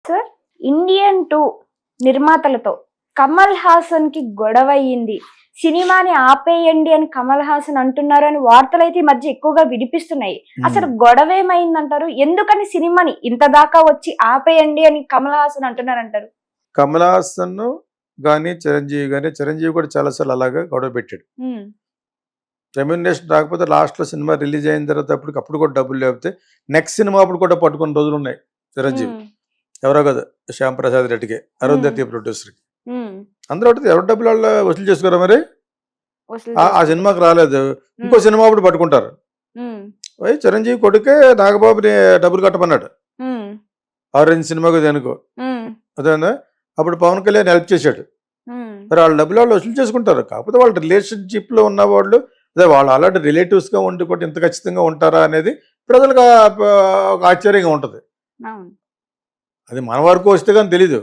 Sir, Indian 2 నిర్మాతలతో Kamal Haasan కి గొడవ అయ్యింది. సినిమాని ఆపేయండి అని కమల్ హాసన్ అంటున్నారు అని వార్తలు అయితే ఈ మధ్య ఎక్కువగా వినిపిస్తున్నాయి. అసలు గొడవ ఏమైందంటారు? ఎందుకని సినిమాని ఇంత దాకా వచ్చి ఆపేయండి అని కమల్ హాసన్ అంటున్నారంటారు? కమల్ హాసన్ గానీ చిరంజీవి గానీ, చిరంజీవి కూడా చాలాసార్లు అలాగా గొడవ పెట్టాడు. రెమ్యునరేషన్ రాకపోతే లాస్ట్లో సినిమా రిలీజ్ అయిన తర్వాత అప్పుడు కూడా డబ్బులు లేకపోతే నెక్స్ట్ సినిమా అప్పుడు కూడా పట్టుకున్న రోజులు ఉన్నాయి చిరంజీవి. ఎవరో కదా, శ్యామ్ ప్రసాద్ రెడ్డికి, అరుంధతి ప్రొడ్యూసర్కి, అందరూ ఒకటి ఎవరి డబ్బులు వాళ్ళు వసూలు చేసుకోరా మరి. ఆ సినిమాకి రాలేదు, ఇంకో సినిమా అప్పుడు పట్టుకుంటారు. చిరంజీవి కొడుకే నాగబాబుని డబ్బులు కట్టమన్నాడు ఆరెంజ్ సినిమాకు దేనికో, అదేనా. అప్పుడు పవన్ కళ్యాణ్ హెల్ప్ చేశాడు. మరి వాళ్ళ డబ్బులు వాళ్ళు వసూలు చేసుకుంటారు. కాకపోతే వాళ్ళ రిలేషన్షిప్లో ఉన్న వాళ్ళు, అదే వాళ్ళు అలాంటి రిలేటివ్స్గా ఉండి కూడా ఇంత ఖచ్చితంగా ఉంటారా అనేది ప్రజలకు ఒక ఆశ్చర్యంగా ఉంటుంది. అది మన వరకు వస్తే కానీ తెలీదు.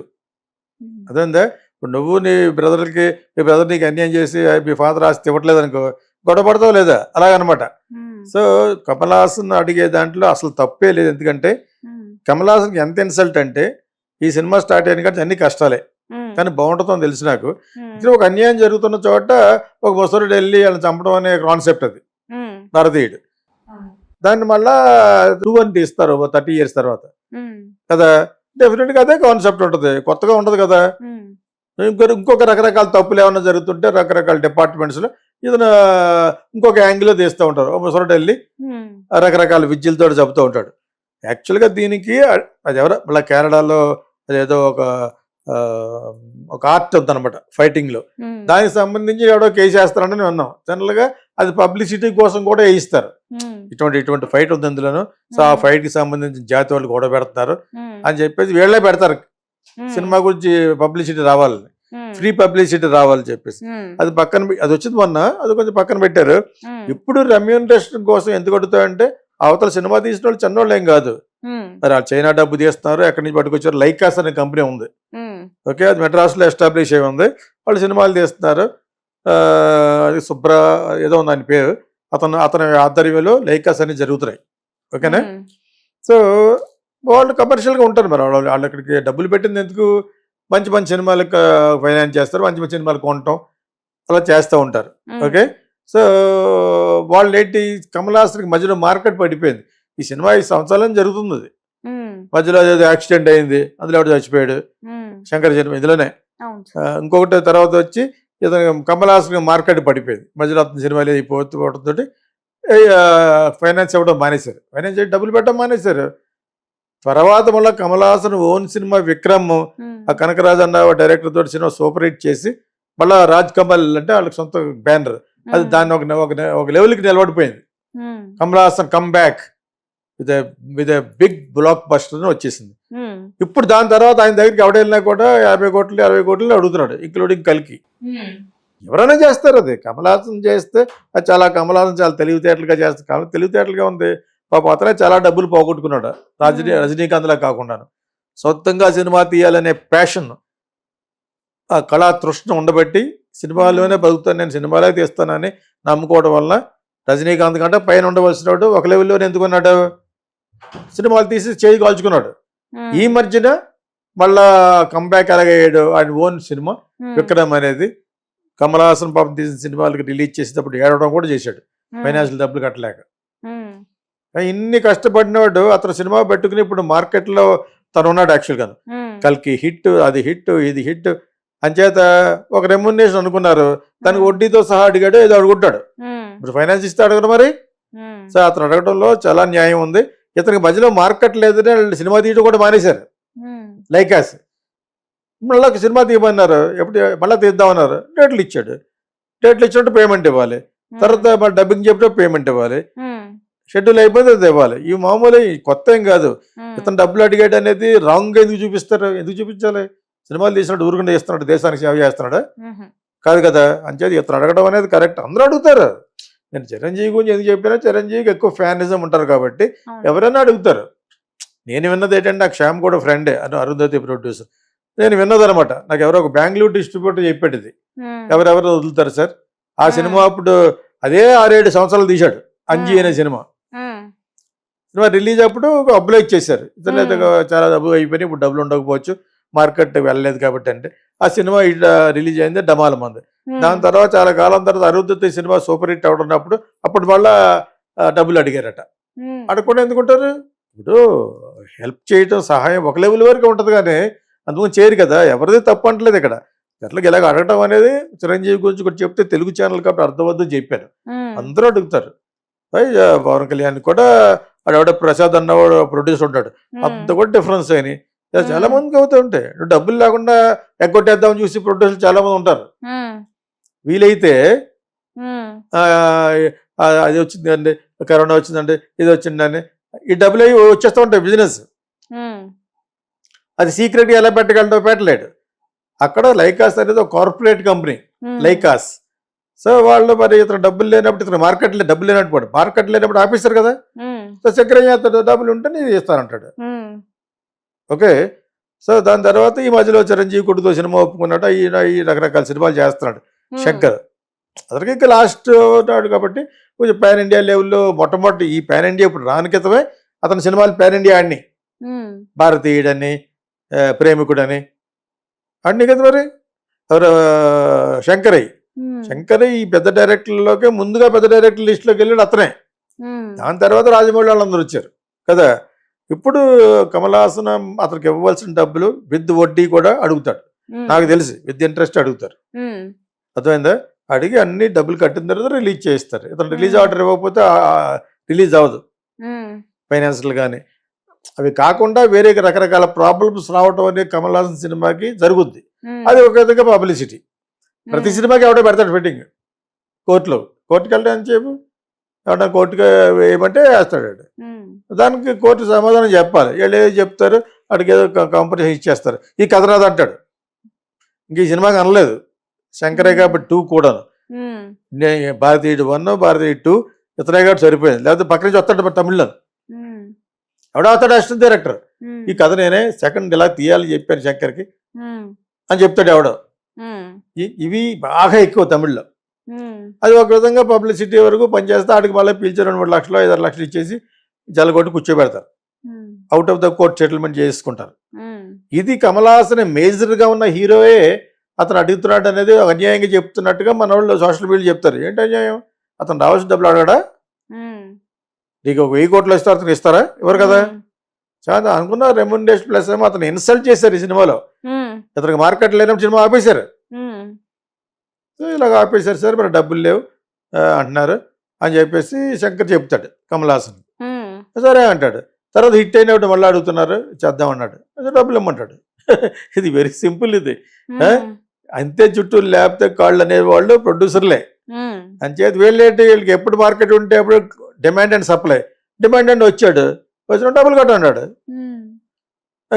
అదేందా, ఇప్పుడు నువ్వు నీ బ్రదర్ నీకు అన్యాయం చేసి మీ ఫాదర్ ఆస్తి ఇవ్వట్లేదు అనుకో, గొడవ పడతావు లేదా, అలాగనమాట. సో కమల్ హాసన్ అడిగే దాంట్లో అసలు తప్పే లేదు. ఎందుకంటే కమల్ హాసన్కి ఎంత ఇన్సల్ట్ అంటే, ఈ సినిమా స్టార్ట్ అయిన కానీ అన్ని కష్టాలే, కానీ బాగుంటుందని తెలుసు నాకు. ఇక్కడ ఒక అన్యాయం జరుగుతున్న చోట ఒక ముసరుడు వెళ్ళి వాళ్ళని చంపడం అనే కాన్సెప్ట్ అది భారతీయుడు. దాన్ని మళ్ళా నువ్వు అని తీస్తారు 30 years తర్వాత కదా. డెఫినెట్గా అదే కాన్సెప్ట్ ఉంటుంది, కొత్తగా ఉండదు కదా. ఇంకొక రకరకాల తప్పులు ఏమైనా జరుగుతుంటే రకరకాల డిపార్ట్మెంట్స్లో ఇతను ఇంకొక యాంగిల్లో తీస్తూ ఉంటారు. ముసరుడు వెళ్ళి రకరకాల విద్యలతో చెబుతూ ఉంటాడు. యాక్చువల్గా దీనికి అది ఎవరో మళ్ళీ కేరళలో అదేదో ఒక ఆర్ట్ ఉందన్నమాట ఫైటింగ్లో, దానికి సంబంధించి ఎవడో కేసు వేస్తారని విన్నాం. జనరల్గా అది పబ్లిసిటీ కోసం కూడా వేయిస్తారు. ఇటువంటి ఫైట్ ఉంది అందులోను. సో ఆ ఫైట్కి సంబంధించిన జాతి వాళ్ళు కూడా పెడతారు అని చెప్పేసి వీళ్ళే పెడతారు, సినిమా గురించి పబ్లిసిటీ రావాలని, ఫ్రీ పబ్లిసిటీ రావాలని చెప్పేసి. అది వచ్చింది మొన్న, అది కొంచెం పక్కన పెట్టారు. ఇప్పుడు రెమ్యూనరేషన్ కోసం ఎందుకు అడుగుతాయంటే, అవతల సినిమా తీసిన వాళ్ళు చిన్నోళ్ళు ఏం కాదు. మరి ఆ చైనా డబ్బు తీస్తున్నారు, ఎక్కడి నుంచి పట్టుకొచ్చారు. లైకాస్ అనే కంపెనీ ఉంది, ఓకే, అది మెడ్రాస్లో ఎస్టాబ్లిష్ అయి ఉంది. వాళ్ళు సినిమాలు తీస్తున్నారు. శుభ్ర ఏదో ఉంది ఆయన పేరు, అతని ఆధ్వర్యంలో లైకాస్ అన్ని జరుగుతున్నాయి, ఓకేనా. సో వాళ్ళు కమర్షియల్గా ఉంటారు. మరి వాళ్ళు అక్కడికి డబ్బులు పెట్టింది ఎందుకు? మంచి మంచి సినిమాలకు ఫైనాన్స్ చేస్తారు, మంచి మంచి సినిమాలు కొనటం అలా చేస్తూ ఉంటారు, ఓకే. సో వాళ్ళు ఏంటి, కమల్ హాసన్కి మధ్యలో మార్కెట్ పడిపోయింది. ఈ సినిమా 5 సంవత్సరాలు జరుగుతుంది, అది మధ్యలో ఏదో యాక్సిడెంట్ అయింది, అందులో ఎవడు చచ్చిపోయాడు, శంకర్ సినిమా ఇందులోనే. ఇంకొకటి తర్వాత వచ్చి ఇతను కమల్ హాసన్కి మార్కెట్ పడిపోయింది, మధ్యలో అతని సినిమాలు అయిపోవడంతో ఫైనాన్స్ ఇవ్వడం మానేశారు, ఫైనాన్స్ డబ్బులు పెట్టడం మానేశారు. తర్వాత మళ్ళీ కమల్ హాసన్ ఓన్ సినిమా విక్రమ్, ఆ కనకరాజ్ అన్న డైరెక్టర్ తోటి సినిమా సూపర్ హిట్ చేసి మళ్ళీ రాజ్ కమల్ అంటే వాళ్ళకి సొంత బ్యానర్, అది దాన్ని ఒక లెవెల్కి నిలబడిపోయింది. Kamal Haasan come back with a big blockbuster వచ్చేసింది. ఇప్పుడు దాని తర్వాత ఆయన దగ్గరికి ఎవడ వెళ్ళినా కూడా 50 కోట్లు 60 కోట్లు అడుగుతున్నాడు, ఇంక్లూడింగ్ కల్కి. ఎవరైనా చేస్తారు, అది కమల్ హాసన్ చేస్తే అది చాలా, కమల్ హాసన్ చాలా తెలివితేటలుగా చేస్తారు. తెలివితేటలుగా ఉంది పాప. అతనే చాలా డబ్బులు పోగొట్టుకున్నాడు, రజనీకాంత్లా కాకుండాను. సొంతంగా సినిమా తీయాలనే ప్యాషన్, ఆ కళా తృష్ణ ఉండబట్టి సినిమాలోనే బతుకుతాను, నేను సినిమాలే తీస్తానని నమ్ముకోవడం వల్ల రజనీకాంత్ కంటే పైన ఉండవలసిన వాడు ఒక లెవెల్లోనే ఎందుకున్నాడు, సినిమాలు తీసి చేయి కాల్చుకున్నాడు. ఈ మధ్యన మళ్ళా కంబ్యాక్ అలాగయ్యాడు. ఆయన ఓన్ సినిమా విక్రమ్ అనేది కమల్ హాసన్ పాపం తీసిన సినిమాలకి రిలీజ్ చేసేటప్పుడు ఏడవడం కూడా చేశాడు, ఫైనాన్షియల్ డబ్బులు కట్టలేక. ఇన్ని కష్టపడినవాడు అతను సినిమా పెట్టుకుని ఇప్పుడు మార్కెట్లో తను ఉన్నాడు. యాక్చువల్గా కల్కి హిట్, అది హిట్, ఇది హిట్ అంచేత ఒక రెమ్యునరేషన్ అనుకున్నారు, దానికి వడ్డీతో సహా అడిగాడు, ఏదో అడుగుంటాడు. ఇప్పుడు ఫైనాన్స్ ఇస్తే అడగడు మరి. సో అతను అడగడంలో చాలా న్యాయం ఉంది. ఇతనికి మధ్యలో మార్కెట్ లేదని సినిమా తీయడం కూడా మానేశారు లైకాస్. మళ్ళీ సినిమా తీయమన్నారు, ఎప్పుడు మళ్ళీ తీద్దామన్నారు, డేట్లు ఇచ్చినట్టు పేమెంట్ ఇవ్వాలి, తర్వాత మళ్ళీ డబ్బింగ్ చెప్పిన పేమెంట్ ఇవ్వాలి, షెడ్యూల్ అయిపోతే అది ఇవ్వాలి. ఇవి మామూలు కొత్త ఏం కాదు. ఇతను డబ్బులు అడిగాడు అనేది రాంగ్ ఎందుకు చూపిస్తారు? ఎందుకు చూపించాలి? సినిమాలు తీసినట్టు ఊరుకుండా చేస్తున్నాడు, దేశానికి సేవ చేస్తున్నాడు కాదు కదా. అంచేది ఇతను అడగడం అనేది కరెక్ట్, అందరూ అడుగుతారు. నేను చిరంజీవి గురించి ఎందుకు చెప్పినా, చిరంజీవికి ఎక్కువ ఫ్యానిజం ఉంటారు కాబట్టి ఎవరైనా అడుగుతారు. నేను విన్నది ఏంటంటే, నాకు శ్యామ్ కూడా ఫ్రెండే అని, అరుంధతి ప్రొడ్యూసర్. నేను విన్నది అనమాట, నాకు ఎవరో ఒక బెంగళూరు డిస్ట్రిబ్యూటర్ చెప్పేది. ఎవరెవరు వదులుతారు సార్ ఆ సినిమా. అప్పుడు అదే 6-7 సంవత్సరాలు తీశాడు అంజీ అనే సినిమా. సినిమా రిలీజ్ అప్పుడు అప్పులో ఇచ్చేసారు. ఇతరులు చాలా డబ్బులు అయిపోయినాయి, ఇప్పుడు డబ్బులు ఉండకపోవచ్చు, మార్కెట్ వెళ్ళలేదు కాబట్టి. అంటే ఆ సినిమా ఇట్లా రిలీజ్ అయింది డమాల మంది. దాని తర్వాత చాలా కాలం తర్వాత అరుంధతి సినిమా సూపర్ హిట్ అవడున్నప్పుడు అప్పుడు మళ్ళా డబ్బులు అడిగారట. అడగకుండా ఎందుకుంటారు? ఇప్పుడు హెల్ప్ చేయటం, సహాయం ఒక లెవెల్ వరకు ఉంటుంది, కానీ అందుకని చేయరు కదా. ఎవరిది తప్పు అంటలేదు ఇక్కడ. ఎట్లకి ఇలాగ అడగటం అనేది చిరంజీవి గురించి కూడా చెప్తే తెలుగు ఛానల్ కాబట్టి అర్థమవుతుందని చెప్పాను. అందరూ అడుగుతారు. పవన్ కళ్యాణ్ కూడా ఆడవిడ ప్రసాద్ అన్నవాడు ప్రొడ్యూసర్ ఉంటాడు, అంత కూడా డిఫరెన్స్ అయినాయి. చాలా మందికి అవుతూ ఉంటాయి. డబ్బులు లేకుండా ఎగ్గొట్టేద్దామని చూసి ప్రొడ్యూసర్లు చాలా మంది ఉంటారు. వీలైతే అది వచ్చిందండి, కరోనా వచ్చిందండి, ఇది వచ్చిందండి, ఈ డబ్బులు అవి వచ్చేస్తూ ఉంటాయి బిజినెస్. అది సీక్రెట్గా ఎలా పెట్టగలటో పెట్టలేడు. అక్కడ లైకాస్ అనేది ఒక కార్పొరేట్ కంపెనీ లైకాస్. సో వాళ్ళు మరి ఇతను డబ్బులు లేనప్పుడు, ఇతను మార్కెట్లో డబ్బులు లేనప్పుడు, మార్కెట్ లేనప్పుడు ఆపేస్తారు కదా. సో చక్రంగా డబ్బులు ఉంటే నేను ఇస్తానంటాడు. ఓకే. సో దాని తర్వాత ఈ మధ్యలో చిరంజీవి కొడుతో సినిమా ఒప్పుకున్నాడు, ఈ రకరకాల సినిమాలు చేస్తున్నాడు శంకర్. అతనికి ఇంకా లాస్ట్ నాడు కాబట్టి కొంచెం పాన్ ఇండియా లెవెల్లో మొట్టమొదటి ఈ పాన్ ఇండియా ఇప్పుడు రాని క్రితమే అతని సినిమాలు పాన్ ఇండియా ఆడిని. భారతీయుడని, ప్రేమికుడని ఆడిని కదా. మరి ఎవరు? శంకరయ్య ఈ పెద్ద డైరెక్టర్లోకి ముందుగా పెద్ద డైరెక్టర్ లిస్టులోకి వెళ్ళాడు అతనే. దాని తర్వాత రాజమౌళి వాళ్ళందరూ వచ్చారు కదా. ఇప్పుడు కమల్ హాసన్ అతనికి ఇవ్వవలసిన డబ్బులు విత్ వడ్డీ కూడా అడుగుతాడు, నాకు తెలిసి విత్ ఇంట్రెస్ట్ అడుగుతారు. అర్థమైందా? అడిగి అన్ని డబ్బులు కట్టిన తర్వాత రిలీజ్ చేస్తారు. ఇతను రిలీజ్ ఆర్డర్ ఇవ్వకపోతే రిలీజ్ అవ్వదు ఫైనాన్షియల్ కానీ. అవి కాకుండా వేరే రకరకాల ప్రాబ్లమ్స్ రావటం అనేది కమల్ హాసన్ సినిమాకి జరుగుద్ది. అది ఒక విధంగా పబ్లిసిటీ. ప్రతి సినిమాకి ఎవడో పెడతాడు ఫిట్టింగ్ కోర్టుకి వెళ్ళడానికి చెప్పు, ఎవడన్నా కోర్టుకి వేయమంటే వేస్తాడు. దానికి కోర్టు సమాధానం చెప్పాలి. వీళ్ళు ఏదో చెప్తారు, అడిగి ఏదో కాంపిటీషన్ ఇచ్చేస్తారు. ఈ కథ రాదు అంటాడు. ఇంక ఈ సినిమాకి అనలేదు శంకరయ్య కాబట్టి 2 కూడాను. భారతీయుడు 1, భారతీయుడు 2 ఇతనే కాబట్టి సరిపోయింది. లేకపోతే పక్క నుంచి వస్తాడు తమిళ్లో, ఎవడో వస్తాడు అసిస్టెంట్ డైరెక్టర్, ఈ కథ నేనే సెకండ్ ఇలా తీయాలని చెప్పాను శంకర్కి అని చెప్తాడు ఎవడో. ఇవి బాగా ఎక్కువ తమిళ్లో. అది ఒక విధంగా పబ్లిసిటీ వరకు పనిచేస్తే ఆడికి మళ్ళీ పిలిచి 2-3 లక్షలు 5-6 లక్షలు ఇచ్చేసి జల్లగొట్టి కూర్చోబెడతారు. Out of the court settlement చేసుకుంటారు. ఇది కమల్ హాసన్ మేజర్గా ఉన్న హీరోయే అతను అడుగుతున్నాడు అనేది అన్యాయంగా చెప్తున్నట్టుగా మన వాళ్ళు సోషల్ మీడియా చెప్తారు. ఏంటి అన్యాయం? అతను రావాల్సిన డబ్బులు అడగడా? నీకు 1000 కోట్లు ఇస్తారు, అతను ఇస్తారా? ఎవరు కదా. చాలా అనుకున్న రెమ్యునరేషన్ ప్లస్ ఏమో అతను ఇన్సల్ట్ చేశారు ఈ సినిమాలో. ఇతనికి మార్కెట్ లేనప్పుడు సినిమా ఆపేశారు. ఇలాగ ఆపేశారు సార్, మరి డబ్బులు లేవు అంటున్నారు అని చెప్పేసి శంకర్ చెప్తాడు కమల్ హాసన్. సరే అంటాడు. తర్వాత హిట్ అయినప్పుడు మళ్ళీ అడుగుతున్నారు, చేద్దాం అన్నాడు. డబ్బులు ఇమ్మంటాడు. ఇది వెరీ సింపుల్. ఇది అంతే, చుట్టూ లేకపోతే కాళ్ళు అనేవాళ్ళు ప్రొడ్యూసర్లే. అంచేది వీళ్ళేంటి, వీళ్ళకి ఎప్పుడు మార్కెట్ ఉంటే అప్పుడు demand and supply. Demand and వచ్చిన డబ్బులు కట్టన్నాడు,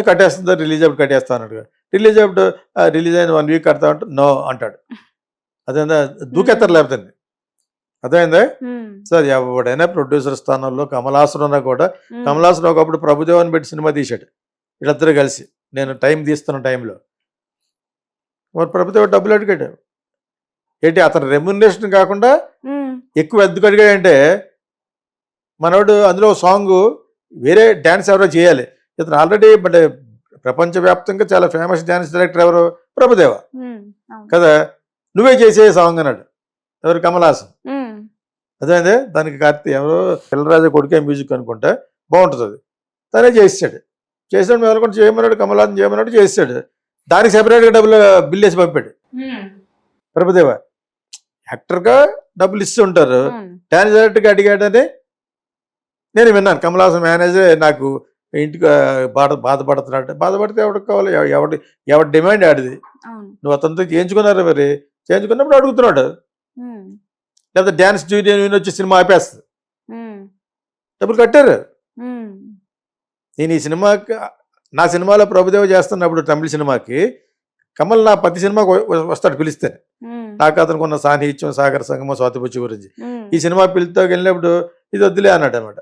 కట్టేస్తుంది, రిలీజ్ అప్పుడు కట్టేస్తా అన్నాడు. రిలీజ్ అప్పుడు రిలీజ్ అయిన 1 వీక్ కడతా అంటే నో అంటాడు. అదేందా దూకెత్తారు లేకపోతే. అర్థమైందా? సార్ ఎవడైనా ప్రొడ్యూసర్ స్థానంలో కమల్ హాసన్ ఉన్నా కూడా, కమల్ హాసన్ ఒకప్పుడు ప్రభుదేవాన్ని పెట్టి సినిమా తీశాడు వీళ్ళిద్దరూ కలిసి, నేను టైం తీస్తున్న టైంలో. మరి ప్రభుదేవ డబ్బులు అడిగాడు ఏంటి, అతను రెమ్యునరేషన్ కాకుండా ఎక్కువ ఎందుకు అడిగాడంటే, మనోడు అందులో సాంగ్ వేరే డ్యాన్స్ ఎవరో చేయాలి, ఇతను ఆల్రెడీ బట్ ప్రపంచవ్యాప్తంగా చాలా ఫేమస్ డ్యాన్స్ డైరెక్టర్ ఎవరు, ప్రభుదేవ కదా, నువ్వే చేసే సాంగ్ అన్నాడు. ఎవరు? కమల్ హాసన్. అదే దానికి కార్తీ ఎవరో పిల్లరాజు కొడుకే మ్యూజిక్ అనుకుంటా, బాగుంటుంది అది. తనే చేసాడు. చేసాడు మేము అనుకుంటే చేయమన్నాడు, కమల్ హాసన్ చేయమన్నాడు, చేసాడు. దానికి సెపరేట్గా డబ్బులు బిల్ వేసి పంపాడు ప్రభుదేవ. యాక్టర్గా డబ్బులు ఇస్తూ ఉంటారు, డాన్స్ డైరెక్టర్గా అడిగాడని నేను విన్నాను. కమల్ హాసన్ మేనేజర్ నాకు ఇంటికి బాధపడుతున్నాడు. బాధపడితే ఎవరికి కావాలి, ఎవరి డిమాండ్ ఆడిది. నువ్వు అతనితో చేయించుకున్నారు, మరి చేయించుకున్నప్పుడు అడుగుతున్నాడు. లేకపోతే డ్యాన్స్ యూనియన్ వచ్చి సినిమా ఆపేస్తుంది, డబ్బులు కట్టారు. నేను ఈ సినిమాకి, నా సినిమాలో ప్రభుదేవ చేస్తున్నప్పుడు తమిళ సినిమాకి కమల్ నా ప్రతి సినిమాకి వస్తాడు పిలిస్తే. నాకు అతనికి ఉన్న సాన్నిహిత్యం, సాగర సంగమం, స్వాతిపుచ్చి గురించి ఈ సినిమా పిలితో వెళ్ళినప్పుడు ఇది వద్దులే అన్నాడు అనమాట.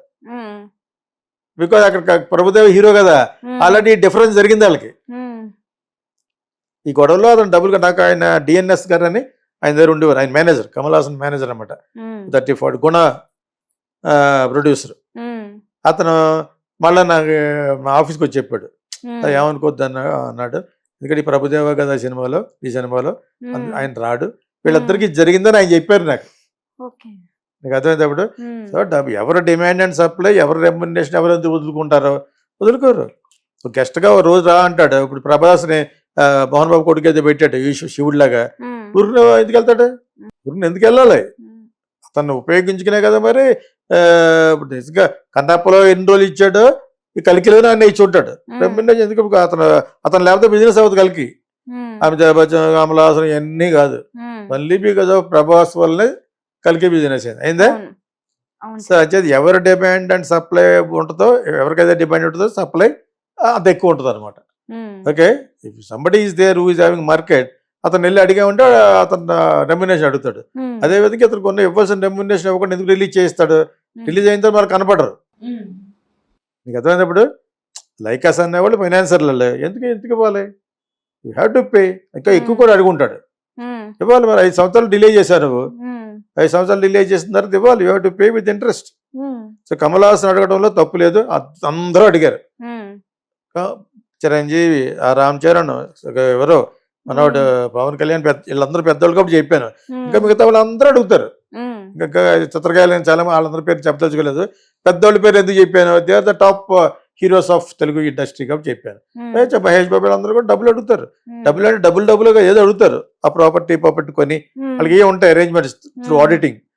బికాజ్ అక్కడ ప్రభుదేవ హీరో కదా, ఆల్రెడీ డిఫరెన్స్ జరిగింది వాళ్ళకి. ఈ గొడవలో అతను డబ్బులు, నాకు ఆయన డిఎన్ఎస్ గారు అని ఆయన దగ్గర ఉండేవారు, ఆయన మేనేజర్, కమల్ హాసన్ మేనేజర్ అనమాట. 30-40 గుణ ప్రొడ్యూసర్. అతను మళ్ళీ నాకు మా ఆఫీస్కి వచ్చి చెప్పాడు, ఏమనుకోద్దు అన్నాడు, ఎందుకంటే ఈ ప్రభుదేవ కదా ఈ సినిమాలో ఆయన రాడు, వీళ్ళిద్దరికి జరిగిందని ఆయన చెప్పారు నాకు. నీకు అర్థమైనప్పుడు సో ఎవరు డిమాండ్ అండ్ సప్లై, ఎవరు రెమ్యునరేషన్ ఎవరు వదులుకుంటారో వదులుకోరు. గెస్ట్గా ఓ రోజు రా అంటాడు. ఇప్పుడు ప్రభాస్ని మోహన్ బాబు కొడుకు అయితే పెట్టాడు శివుడిలాగా, ఊరిని ఎందుకు వెళ్తాడు? ఊరిని ఎందుకు వెళ్ళాలి? అతన్ని ఉపయోగించుకునే కదా మరి. ఇప్పుడు నిజంగా కన్నప్పలో ఎన్ని రోజులు ఇచ్చాడో ఈ కలికిలోనే అన్నీ ఇచ్చి ఉంటాడు. రెమ్యునరేషన్ ఎందుకు? అతను లేకపోతే బిజినెస్ అవ్వదు కలికి. అమితాబ్ బచ్చన్, కమల్ హాసన్ ఇవన్నీ కాదు, మళ్ళీ బికాజ్ ఆఫ్ ప్రభాస్ వల్లనే కలికి బిజినెస్ అయిందా. సో వచ్చేది ఎవరు డిమాండ్ అండ్ సప్లై ఉంటుందో, ఎవరికైతే డిమాండ్ ఉంటుందో సప్లై అంత ఎక్కువ ఉంటుంది అనమాట. Okay, if somebody is there who is having market, అతను వెళ్ళి అడిగా ఉంటే అతను రెమ్యునరేషన్ అడుగుతాడు. అదేవిధంగా అతను కొన్ని ఇవ్వాల్సిన రెమ్యునరేషన్ ఇవ్వకుండా ఎందుకు రిలీజ్ చేస్తాడు? రిలీజ్ అయిన తర్వాత మనకు కనపడరు. నీకు అర్థమైనప్పుడు లైకాస్ అనేవాళ్ళు ఫైనాన్సర్లలో ఎందుకు ఇవ్వాలి? You have to pay. ఇంకా ఎక్కువ కూడా అడుగుంటాడు, ఇవ్వాలి. మరి 5 సంవత్సరాలు డిలే చేశారు, 5 సంవత్సరాలు డిలే చేసిన తర్వాత ఇవ్వాలి. You have to pay with interest. So Kamal Haasan అడగడంలో తప్పు లేదు, అందరూ అడిగారు. చిరంజీవి, రామ్ చరణ్, ఎవరో మనోడు పవన్ కళ్యాణ్, వీళ్ళందరూ పెద్దవాళ్ళు కాబట్టి చెప్పాను. ఇంకా మిగతా వాళ్ళు అందరూ అడుగుతారు. ఇంకా చిత్రకాయలు చాలా వాళ్ళందరి పేరు చెప్పదలుచుకోలేదు. పెద్దవాళ్ళ పేరు ఎందుకు చెప్పాను? They are the top heroes of Telugu industry కాబట్టి చెప్పాను. మహేష్ బాబు అందరూ కూడా డబ్బులు అడుగుతారు. డబ్బులు అంటే డబ్బులుగా ఏదో అడుగుతారు. ఆ ప్రాపర్టీ కొని వాళ్ళకి ఏ ఉంటాయి అరేంజ్మెంట్స్ త్రూ ఆడిటింగ్.